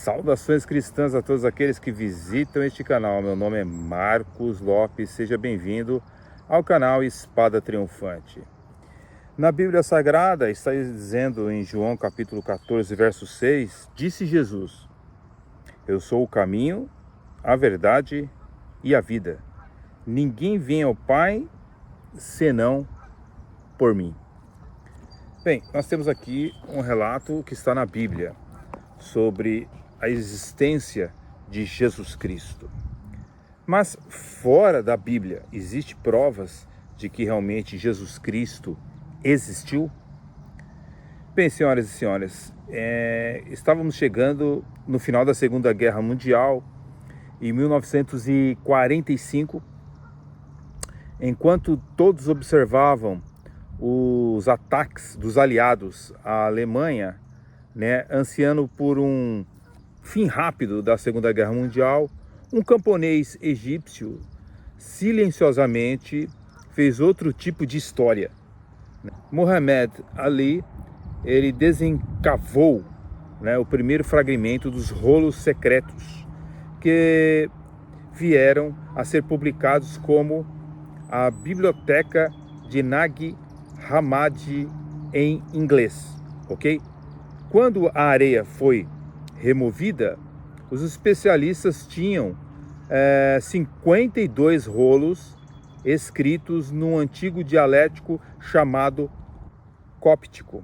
Saudações cristãs a todos aqueles que visitam este canal. Meu nome é Marcos Lopes, seja bem-vindo ao canal Espada Triunfante. Na Bíblia Sagrada está dizendo em João capítulo 14, verso 6, disse Jesus: eu sou o caminho, a verdade e a vida. Ninguém vem ao Pai senão por mim. Bem, nós temos aqui um relato que está na Bíblia sobre a existência de Jesus Cristo. Mas fora da Bíblia, existem provas de que realmente Jesus Cristo existiu? Bem, senhoras e senhores, estávamos chegando no final da Segunda Guerra Mundial, em 1945, enquanto todos observavam os ataques dos aliados à Alemanha, ansiando por um fim rápido da Segunda Guerra Mundial, um camponês egípcio silenciosamente fez outro tipo de história. Muhammad Ali, ele desencavou o primeiro fragmento dos rolos secretos que vieram a ser publicados como a Biblioteca de Nag Hammadi em inglês, ok? Quando a areia foi removida, os especialistas tinham 52 rolos escritos num antigo dialético chamado cóptico.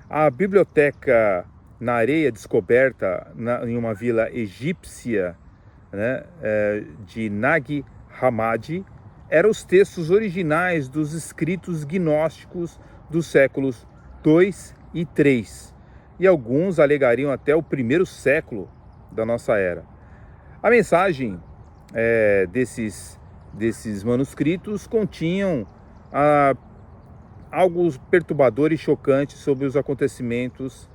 A biblioteca na areia descoberta em uma vila egípcia de Nag Hammadi eram os textos originais dos escritos gnósticos dos séculos 2 e 3. E alguns alegariam até o primeiro século da nossa era. A mensagem desses manuscritos continham algo perturbador e chocante sobre os acontecimentos,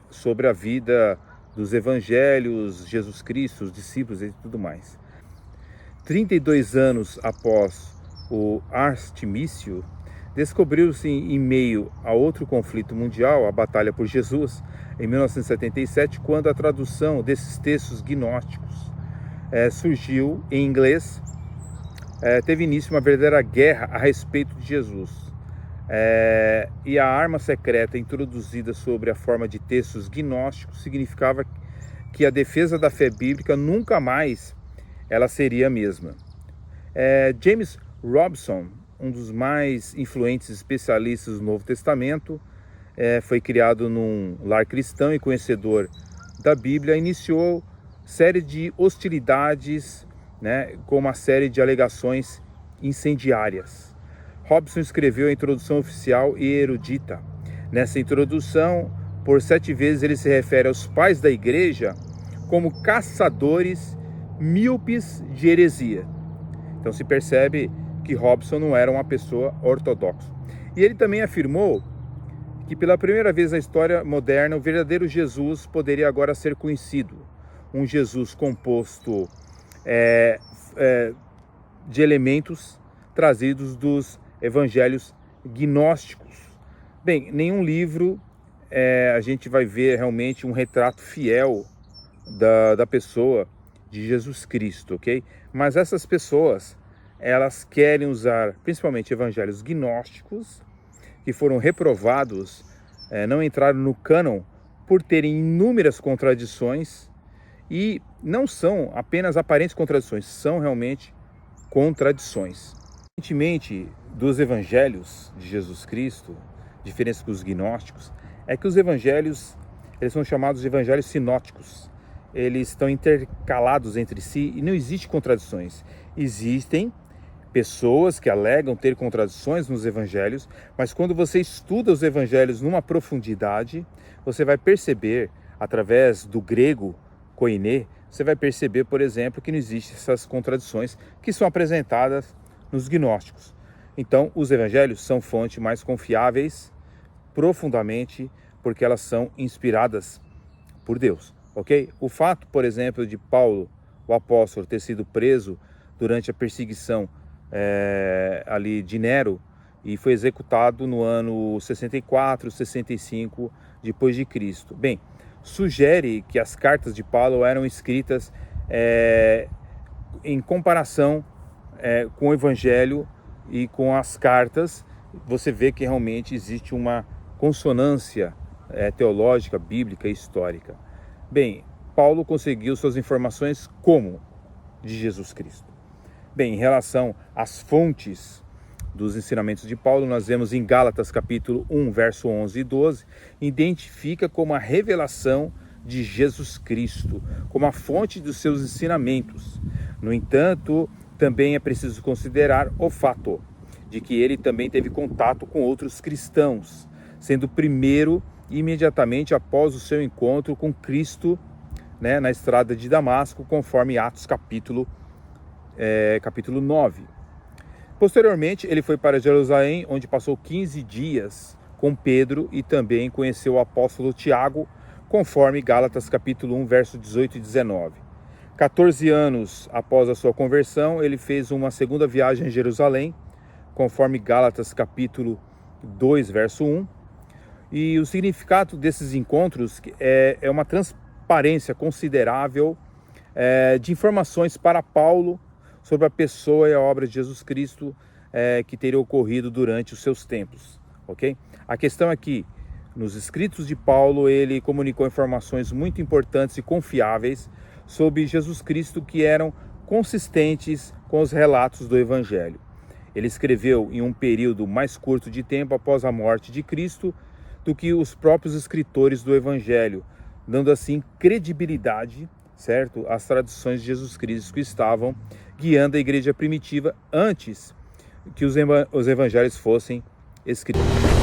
sobre a vida dos evangelhos, Jesus Cristo, os discípulos e tudo mais. 32 anos após o armistício, descobriu-se em meio a outro conflito mundial, a Batalha por Jesus, em 1977, quando a tradução desses textos gnósticos surgiu em inglês, teve início uma verdadeira guerra a respeito de Jesus. E a arma secreta introduzida sobre a forma de textos gnósticos significava que a defesa da fé bíblica nunca mais ela seria a mesma. James Robson, um dos mais influentes especialistas do Novo Testamento, foi criado num lar cristão e conhecedor da Bíblia, iniciou série de hostilidades, com uma série de alegações incendiárias. Robson escreveu a introdução oficial e erudita. Nessa introdução, por 7 vezes ele se refere aos pais da igreja como caçadores míopes de heresia. Então se percebe que Robson não era uma pessoa ortodoxa. E ele também afirmou que pela primeira vez na história moderna o verdadeiro Jesus poderia agora ser conhecido. Um Jesus composto de elementos trazidos dos evangelhos gnósticos. Bem, nenhum livro a gente vai ver realmente um retrato fiel da pessoa de Jesus Cristo, ok? Mas essas pessoas, elas querem usar principalmente evangelhos gnósticos, que foram reprovados, não entraram no cânon por terem inúmeras contradições, e não são apenas aparentes contradições, são realmente contradições. Diferentemente dos evangelhos de Jesus Cristo, diferença dos gnósticos, é que os evangelhos, eles são chamados de evangelhos sinóticos. Eles estão intercalados entre si e não existem contradições. Existem pessoas que alegam ter contradições nos evangelhos, mas quando você estuda os evangelhos numa profundidade, você vai perceber, através do grego koiné, você vai perceber, por exemplo, que não existem essas contradições que são apresentadas nos gnósticos. Então, os evangelhos são fontes mais confiáveis, profundamente, porque elas são inspiradas por Deus. Ok? O fato, por exemplo, de Paulo, o apóstolo, ter sido preso durante a perseguição ali de Nero e foi executado no ano 64, 65 depois de Cristo. Bem, sugere que as cartas de Paulo eram escritas em comparação com o Evangelho e com as cartas. Você vê que realmente existe uma consonância teológica, bíblica e histórica. Bem, Paulo conseguiu suas informações como? De Jesus Cristo. Bem, em relação às fontes dos ensinamentos de Paulo, nós vemos em Gálatas capítulo 1, verso 11 e 12, identifica como a revelação de Jesus Cristo, como a fonte dos seus ensinamentos. No entanto, também é preciso considerar o fato de que ele também teve contato com outros cristãos, sendo o primeiro imediatamente após o seu encontro com Cristo, na estrada de Damasco, conforme Atos capítulo 9. Posteriormente, ele foi para Jerusalém, onde passou 15 dias com Pedro e também conheceu o apóstolo Tiago, conforme Gálatas capítulo 1, verso 18 e 19. 14 anos após a sua conversão, ele fez uma segunda viagem a Jerusalém, conforme Gálatas capítulo 2, verso 1. E o significado desses encontros é uma transparência considerável de informações para Paulo sobre a pessoa e a obra de Jesus Cristo que teria ocorrido durante os seus tempos, ok? A questão é que, nos escritos de Paulo, ele comunicou informações muito importantes e confiáveis sobre Jesus Cristo que eram consistentes com os relatos do Evangelho. Ele escreveu em um período mais curto de tempo após a morte de Cristo do que os próprios escritores do Evangelho, dando assim credibilidade, certo, às tradições de Jesus Cristo que estavam guiando a igreja primitiva antes que os evangelhos fossem escritos.